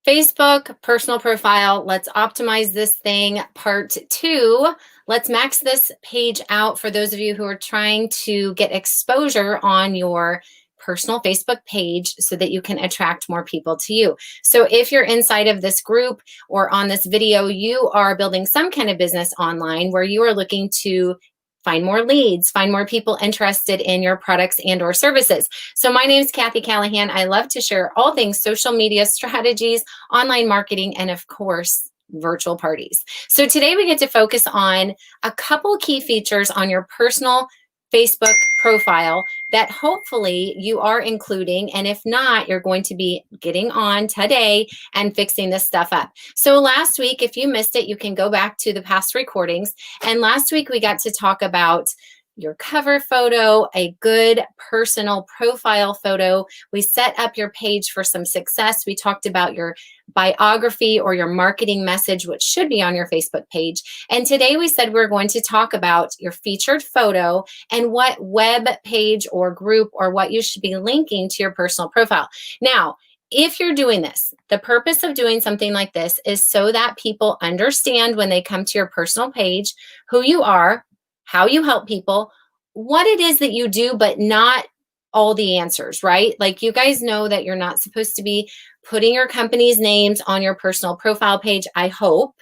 Facebook personal profile. Let's optimize this thing. Part 2. Let's max this page out for those of you who are trying to get exposure on your personal Facebook page so that you can attract more people to you. So if you're inside of this group or on this video, you are building some kind of business online where you are looking to find more leads, find more people interested in your products and or services. So my name is Kathy Callahan. I love to share all things social media strategies, online marketing, and of course, virtual parties. So today we get to focus on a couple key features on your personal Facebook profile that hopefully you are including. And if not, you're going to be getting on today and fixing this stuff up. So last week, if you missed it, you can go back to the past recordings. And last week we got to talk about your cover photo, a good personal profile photo. We set up your page for some success. We talked about your biography or your marketing message, which should be on your Facebook page. And today we said we're going to talk about your featured photo and what web page or group or what you should be linking to your personal profile. Now, if you're doing this, the purpose of doing something like this is so that people understand when they come to your personal page who you are, how you help people, what it is that you do, but not all the answers, right? Like you guys know that you're not supposed to be putting your company's names on your personal profile page, I hope.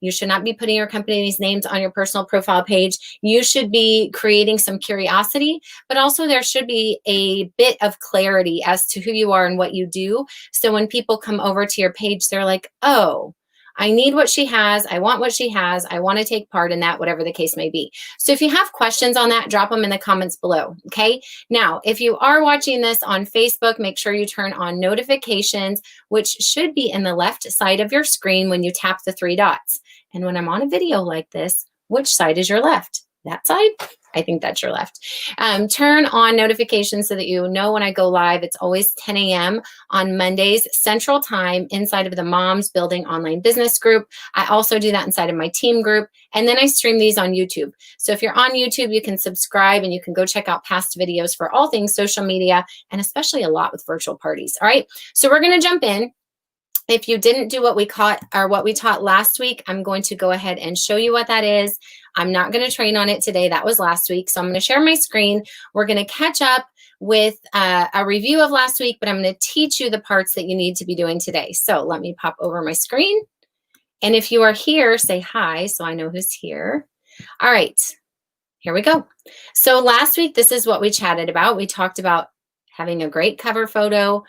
You should not be putting your company's names on your personal profile page. You should be creating some curiosity, but also there should be a bit of clarity as to who you are and what you do. So when people come over to your page, they're like, oh, I need what she has. I want what she has. I want to take part in that, whatever the case may be. So if you have questions on that, drop them in the comments below, okay? Now, if you are watching this on Facebook, make sure you turn on notifications, which should be in the left side of your screen when you tap the 3 dots. And when I'm on a video like this, which side is your left? That side? I think that's your left. Turn on notifications so that you know when I go live. It's always 10 a.m. on Mondays, Central Time, inside of the Moms Building Online Business group. I also do that inside of my team group. And then I stream these on YouTube. So if you're on YouTube, you can subscribe and you can go check out past videos for all things social media and especially a lot with virtual parties. All right. So we're going to jump in. If you didn't do what we taught last week, I'm going to go ahead and show you what that is. I'm not going to train on it today. That was last week. So I'm going to share my screen. We're going to catch up with a review of last week, but I'm going to teach you the parts that you need to be doing today. So let me pop over my screen. And if you are here, say hi so I know who's here. All right, here we go. So last week, this is what we chatted about. We talked about having a great cover photo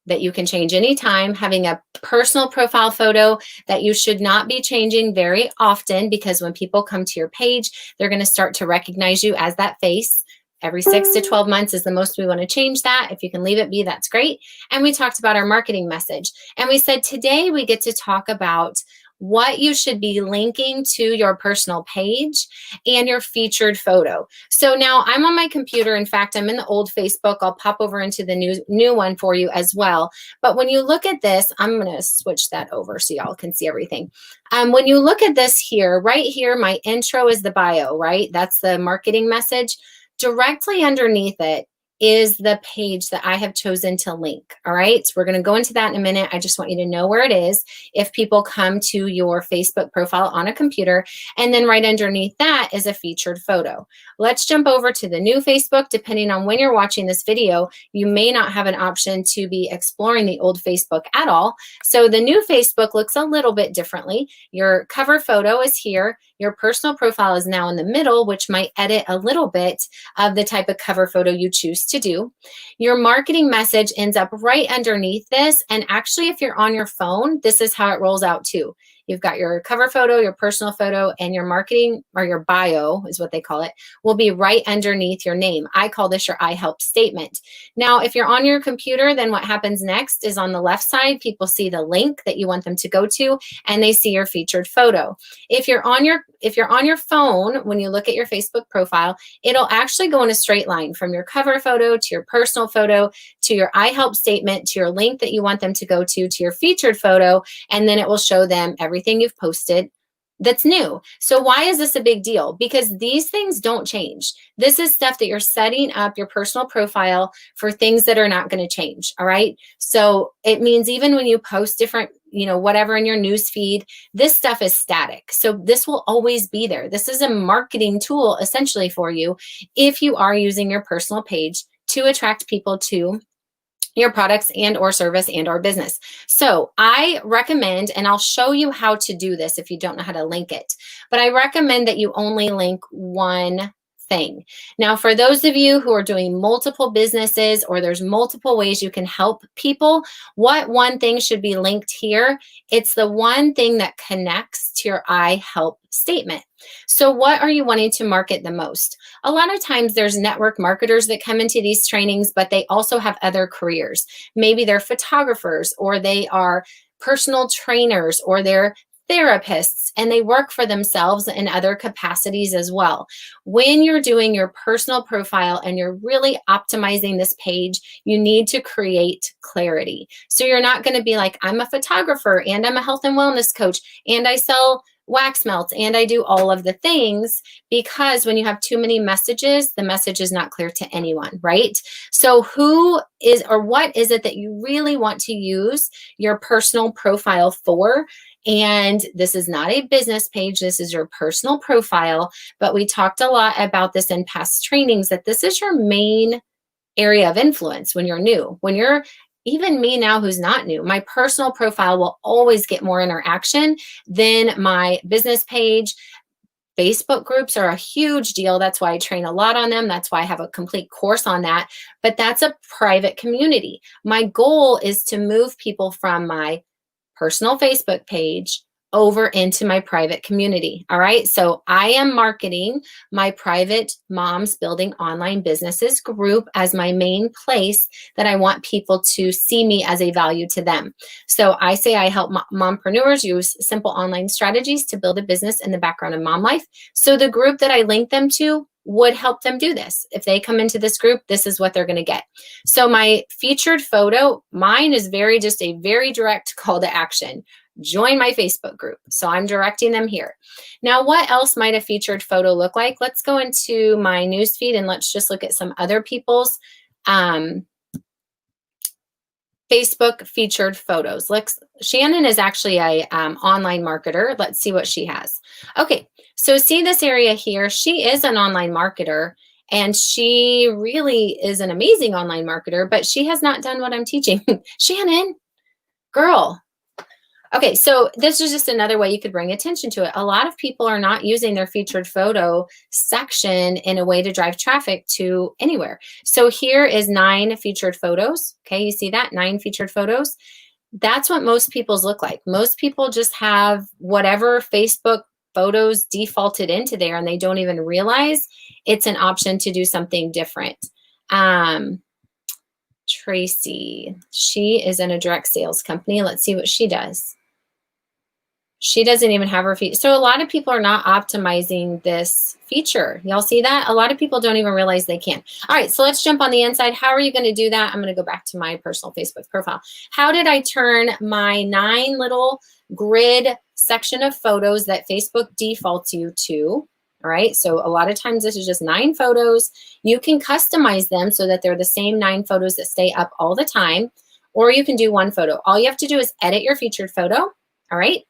that you can change anytime, having a personal profile photo that you should not be changing very often because when people come to your page, they're going to start to recognize you as that face. Every 6 to 12 months is the most we want to change that. If you can leave it be, that's great. And we talked about our marketing message. And we said today we get to talk about what you should be linking to your personal page and your featured photo. So now I'm on my computer. In fact, I'm in the old Facebook. I'll pop over into the new one for you as well. But when you look at this, I'm going to switch that over so y'all can see everything. When you look at this here, right here, my intro is the bio, right? That's the marketing message. Directly underneath it is the page that I have chosen to link. All right, so we're going to go into that in a minute. I just want you to know where it is if people come to your Facebook profile on a computer. And then right underneath that is a featured photo. Let's jump over to the new Facebook. Depending on when you're watching this video, you may not have an option to be exploring the old Facebook at all. So the new Facebook looks a little bit differently. Your cover photo is here. Your personal profile is now in the middle, which might edit a little bit of the type of cover photo you choose to do. Your marketing message ends up right underneath this. And actually, if you're on your phone, this is how it rolls out too. You've got your cover photo, your personal photo, and your marketing or your bio is what they call it, will be right underneath your name. I call this your I help statement. Now, if you're on your computer, then what happens next is on the left side, people see the link that you want them to go to, and they see your featured photo. If you're on your phone, when you look at your Facebook profile, it'll actually go in a straight line from your cover photo to your personal photo to your I help statement to your link that you want them to go to your featured photo, and then it will show them everything you've posted, that's new. So why is this a big deal? Because these things don't change. This is stuff that you're setting up your personal profile for things that are not going to change. All right. So it means even when you post different, whatever in your news feed, this stuff is static. So this will always be there. This is a marketing tool essentially for you if you are using your personal page to attract people to your products and or service and or business. So I recommend, and I'll show you how to do this if you don't know how to link it, but I recommend that you only link one thing. Now, for those of you who are doing multiple businesses or there's multiple ways you can help people, what one thing should be linked here? It's the one thing that connects to your I help statement. So what are you wanting to market the most? A lot of times there's network marketers that come into these trainings, but they also have other careers. Maybe they're photographers, or they are personal trainers, or they're therapists, and they work for themselves in other capacities as well. When you're doing your personal profile and you're really optimizing this page, you need to create clarity. So you're not going to be like, I'm a photographer and I'm a health and wellness coach and I sell wax melts and I do all of the things, because when you have too many messages, the message is not clear to anyone, right? So who is, or what is it that you really want to use your personal profile for? And this is not a business page, this is your personal profile, but we talked a lot about this in past trainings, that this is your main area of influence when you're new. When you're, even me now who's not new, my personal profile will always get more interaction than my business page. Facebook groups are a huge deal. That's why I train a lot on them. That's why I have a complete course on that. But that's a private community. My goal is to move people from my personal Facebook page over into my private community. All right. So I am marketing my private Moms Building Online Businesses group as my main place that I want people to see me as a value to them. So I say I help mompreneurs use simple online strategies to build a business in the background of mom life. So the group that I link them to would help them do this. If they come into this group, this is what they're going to get. So my featured photo, mine is just a very direct call to action. Join my Facebook group. So I'm directing them here. Now, what else might a featured photo look like? Let's go into my newsfeed and let's just look at some other people's Facebook featured photos. Shannon is actually a online marketer. Let's see what she has. Okay, so see this area here. She is an online marketer, and she really is an amazing online marketer, but she has not done what I'm teaching. Shannon, girl. Okay, so this is just another way you could bring attention to it. A lot of people are not using their featured photo section in a way to drive traffic to anywhere. So here is 9 featured photos. Okay, you see that? 9 featured photos. That's what most people's look like. Most people just have whatever Facebook photos defaulted into there, and they don't even realize it's an option to do something different. Tracy, she is in a direct sales company. Let's see what she does. She doesn't even have her feet. So a lot of people are not optimizing this feature. Y'all see that? A lot of people don't even realize they can. All right, so let's jump on the inside. How are you going to do that? I'm going to go back to my personal Facebook profile. How did I turn my 9 little grid section of photos that Facebook defaults you to? All right, so a lot of times this is just 9 photos. You can customize them so that they're the same 9 photos that stay up all the time, or you can do 1 photo. All you have to do is edit your featured photo. All right.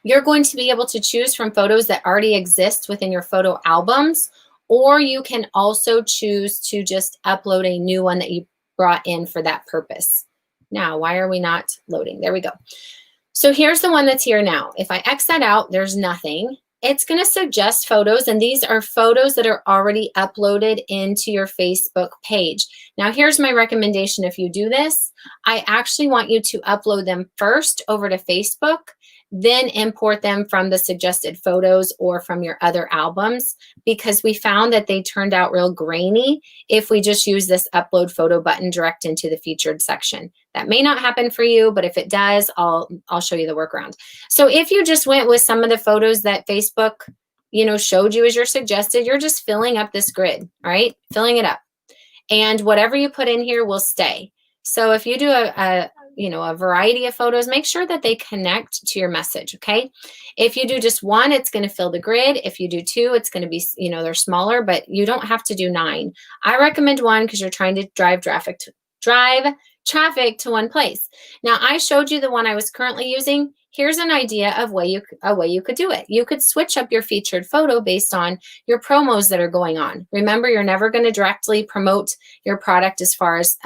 You're going to be able to choose from photos that already exist within your photo albums, or you can also choose to just upload a new one that you brought in for that purpose. Now, why are we not loading? There we go. So here's the one that's here now. If I X that out, there's nothing. It's going to suggest photos, and these are photos that are already uploaded into your Facebook page. Now, here's my recommendation. If you do this, I actually want you to upload them first over to Facebook, then import them from the suggested photos or from your other albums, because we found that they turned out real grainy if we just use this upload photo button direct into the featured section. That may not happen for you, but if it does, I'll show you the workaround. So if you just went with some of the photos that Facebook, showed you as your suggested, you're just filling up this grid, right? Filling it up. And whatever you put in here will stay. So if you do a variety of photos, make sure that they connect to your message, okay? If you do just one, it's going to fill the grid. If you do two, it's going to be, they're smaller, but you don't have to do 9. I recommend one because you're trying to drive traffic to one place. Now, I showed you the one I was currently using. Here's an idea of a way you could do it. You could switch up your featured photo based on your promos that are going on. Remember, you're never going to directly promote your product as far as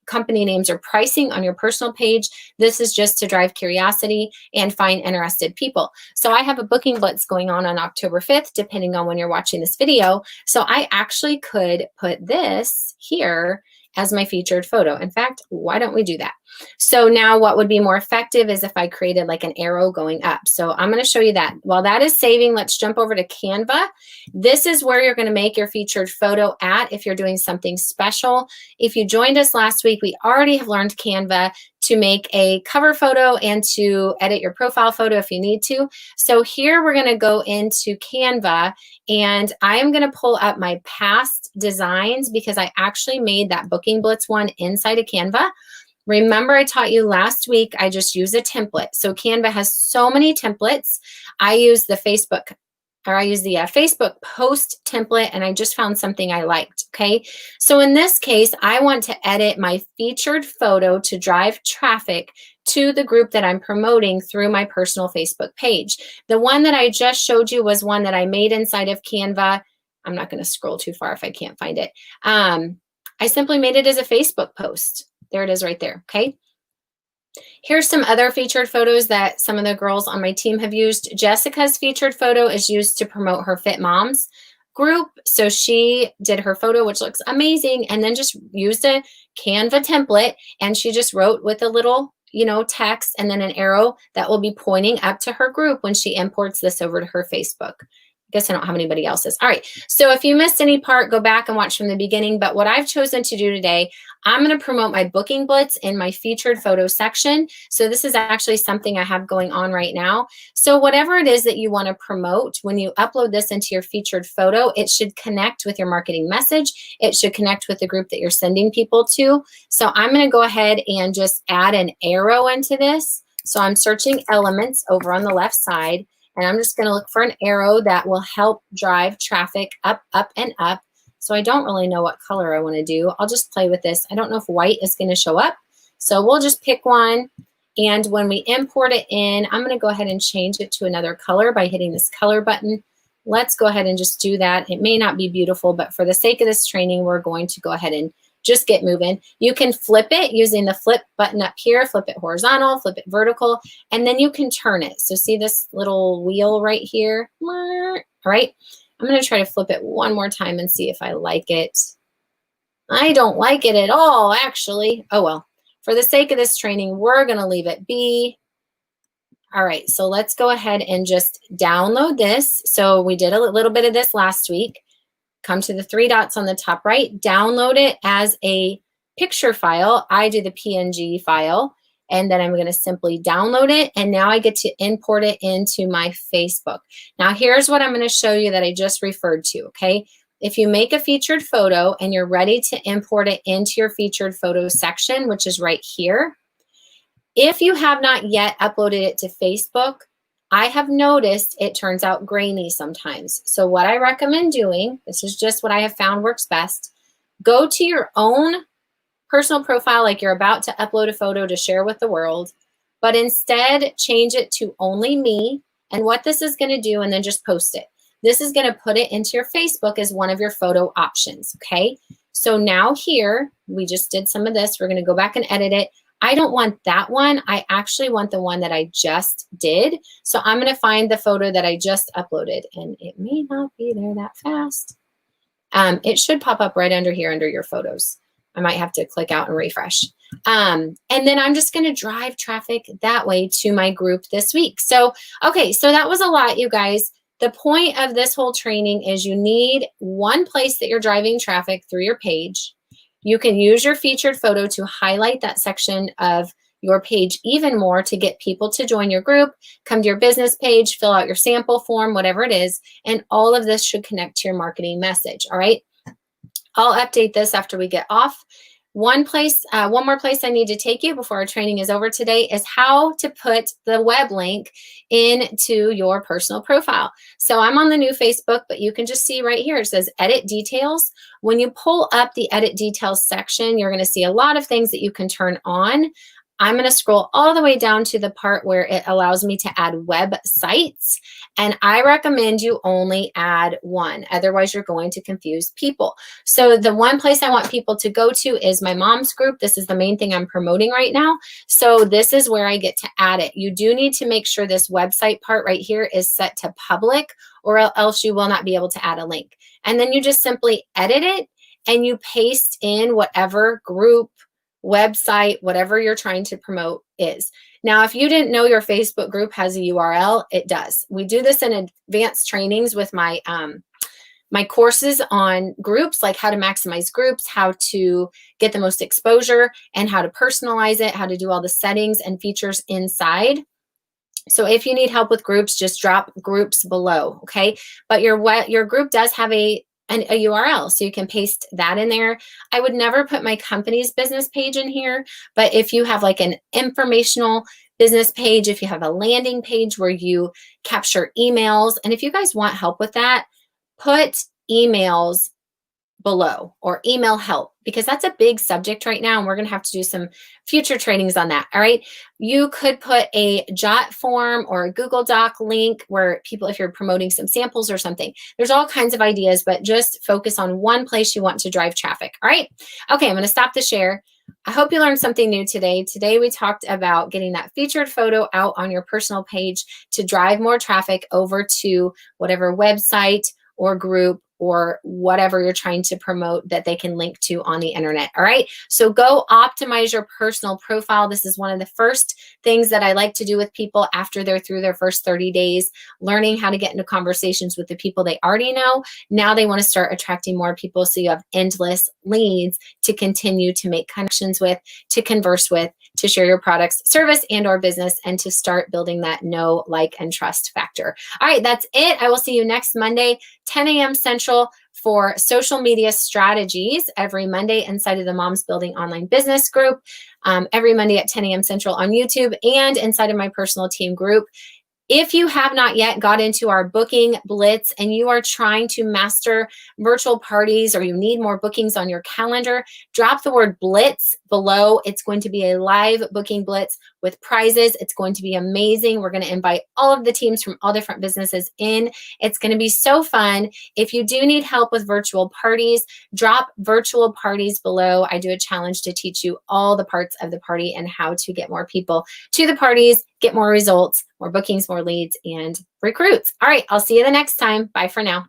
company names or pricing on your personal page. This is just to drive curiosity and find interested people. So I have a booking blitz going on October 5th, depending on when you're watching this video. So I actually could put this here as my featured photo. In fact, why don't we do that? So now what would be more effective is if I created like an arrow going up. So I'm going to show you that. While that is saving, let's jump over to Canva. This is where you're going to make your featured photo at if you're doing something special. If you joined us last week, we already have learned Canva to make a cover photo and to edit your profile photo if you need to. So here we're going to go into Canva, and I am going to pull up my past designs because I actually made that Booking Blitz one inside of Canva. Remember, I taught you last week, I just use a template. So Canva has so many templates. I use the Facebook post template, and I just found something I liked, okay? So in this case, I want to edit my featured photo to drive traffic to the group that I'm promoting through my personal Facebook page. The one that I just showed you was one that I made inside of Canva. I'm not going to scroll too far if I can't find it. I simply made it as a Facebook post. There it is right there, okay? Here's some other featured photos that some of the girls on my team have used. Jessica's featured photo is used to promote her Fit Moms group. So she did her photo, which looks amazing, and then just used a Canva template, and she just wrote with a little, text and then an arrow that will be pointing up to her group when she imports this over to her Facebook. I guess I don't have anybody else's. All right. So if you missed any part, go back and watch from the beginning. But what I've chosen to do today, I'm going to promote my Booking Blitz in my featured photo section. So this is actually something I have going on right now. So whatever it is that you want to promote, when you upload this into your featured photo, it should connect with your marketing message. It should connect with the group that you're sending people to. So I'm going to go ahead and just add an arrow into this. So I'm searching elements over on the left side. And I'm just going to look for an arrow that will help drive traffic up, up, and up. So I don't really know what color I want to do. I'll just play with this. I don't know if white is going to show up. So we'll just pick one. And when we import it in, I'm going to go ahead and change it to another color by hitting this color button. Let's go ahead and just do that. It may not be beautiful, but for the sake of this training, we're going to go ahead and just get moving. You can flip it using the flip button up here, flip it horizontal, flip it vertical, and then you can turn it. So see this little wheel right here? All right. I'm going to try to flip it one more time and see if I like it. I don't like it at all, actually. Oh, well. For the sake of this training, we're going to leave it be. All right. So let's go ahead and just download this. So we did a little bit of this last week. Come to the 3 dots on the top right, download it as a picture file. I do the PNG file, and then I'm going to simply download it, and now I get to import it into my Facebook. Now here's what I'm going to show you that I just referred to, okay? If you make a featured photo and you're ready to import it into your featured photo section, which is right here, if you have not yet uploaded it to Facebook, I have noticed it turns out grainy sometimes. So what I recommend doing, this is just what I have found works best, go to your own personal profile like you're about to upload a photo to share with the world, but instead change it to only me and what this is going to do, and then just post it. This is going to put it into your Facebook as one of your photo options, okay? So now here, we just did some of this. We're going to go back and edit it. I don't want that one. I actually want the one that I just did. So I'm going to find the photo that I just uploaded, and it may not be there that fast. It should pop up right under here under your photos. I might have to click out and refresh. And then I'm just going to drive traffic that way to my group this week. So, okay, so that was a lot, you guys. The point of this whole training is you need one place that you're driving traffic through your page. You can use your featured photo to highlight that section of your page even more to get people to join your group, come to your business page, fill out your sample form, whatever it is, and all of this should connect to your marketing message, all right? I'll update this after we get off. One more place I need to take you before our training is over today is how to put the web link into your personal profile. So I'm on the new Facebook, but you can just see right here, it says edit details. When you pull up the edit details section, you're going to see a lot of things that you can turn on. I'm going to scroll all the way down to the part where it allows me to add websites. And I recommend you only add one. Otherwise, you're going to confuse people. So the one place I want people to go to is my mom's group. This is the main thing I'm promoting right now. So this is where I get to add it. You do need to make sure this website part right here is set to public, or else you will not be able to add a link. And then you just simply edit it and you paste in whatever group, website, whatever you're trying to promote is. Now, if you didn't know your Facebook group has a URL, it does. We do this in advanced trainings with my my courses on groups, like how to maximize groups, how to get the most exposure, and how to personalize it, how to do all the settings and features inside. So if you need help with groups, just drop groups below, okay? But your group does have a URL, so you can paste that in there. I would never put my company's business page in here, but if you have like an informational business page, if you have a landing page where you capture emails, and if you guys want help with that, put emails below or email help, because that's a big subject right now and we're going to have to do some future trainings on that. All right. You could put a Jot form or a Google Doc link where people, if you're promoting some samples or something, there's all kinds of ideas, but just focus on one place you want to drive traffic. All right. Okay. I'm going to stop the share. I hope you learned something new today. Today, we talked about getting that featured photo out on your personal page to drive more traffic over to whatever website or group or whatever you're trying to promote that they can link to on the internet. All right. So go optimize your personal profile. This is one of the first things that I like to do with people after they're through their first 30 days, learning how to get into conversations with the people they already know. Now they want to start attracting more people. So you have endless leads to continue to make connections with, to converse with, to share your products, service, and or business, and to start building that know, like, and trust factor. All right, that's it. I will see you next Monday, 10 a.m. Central, for social media strategies every Monday inside of the Moms Building Online Business group, every Monday at 10 a.m. Central on YouTube, and inside of my personal team group. If you have not yet got into our booking blitz and you are trying to master virtual parties or you need more bookings on your calendar, drop the word blitz below. It's going to be a live booking blitz with prizes. It's going to be amazing. We're going to invite all of the teams from all different businesses in. It's going to be so fun. If you do need help with virtual parties, drop virtual parties below. I do a challenge to teach you all the parts of the party and how to get more people to the parties, get more results, more bookings, more leads, and recruits. All right, I'll see you the next time. Bye for now.